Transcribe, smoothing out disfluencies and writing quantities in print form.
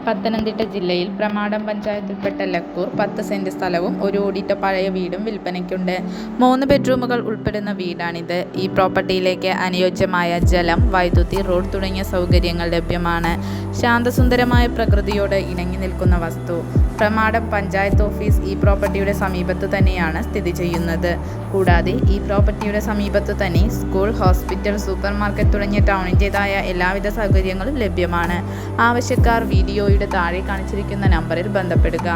പത്തനംതിട്ട ജില്ലയിൽ പ്രമാടം പഞ്ചായത്തിൽപ്പെട്ട ലക്കൂർ 10 സെന്റ് സ്ഥലവും 1 ഓടിട്ട പഴയ വീടും വിൽപ്പനയ്ക്കുണ്ട്. 3 ബെഡ്റൂമുകൾ ഉൾപ്പെടുന്ന വീടാണിത്. ഈ പ്രോപ്പർട്ടിയിലേക്ക് അനുയോജ്യമായ ജലം, വൈദ്യുതി, റോഡ് തുടങ്ങിയ സൗകര്യങ്ങൾ ലഭ്യമാണ്. ശാന്തസുന്ദരമായ പ്രകൃതിയോട് ഇണങ്ങി നിൽക്കുന്ന വസ്തു. പ്രമാടം പഞ്ചായത്ത് ഓഫീസ് ഈ പ്രോപ്പർട്ടിയുടെ സമീപത്തു തന്നെയാണ് സ്ഥിതി ചെയ്യുന്നത്. കൂടാതെ ഈ പ്രോപ്പർട്ടിയുടെ സമീപത്തു തന്നെ സ്കൂൾ, ഹോസ്പിറ്റൽ, സൂപ്പർ മാർക്കറ്റ് തുടങ്ങിയ ടൗണിൻ്റെതായ എല്ലാവിധ സൗകര്യങ്ങളും ലഭ്യമാണ്. ആവശ്യക്കാർ വീഡിയോയുടെ താഴെ കാണിച്ചിരിക്കുന്ന നമ്പറിൽ ബന്ധപ്പെടുക.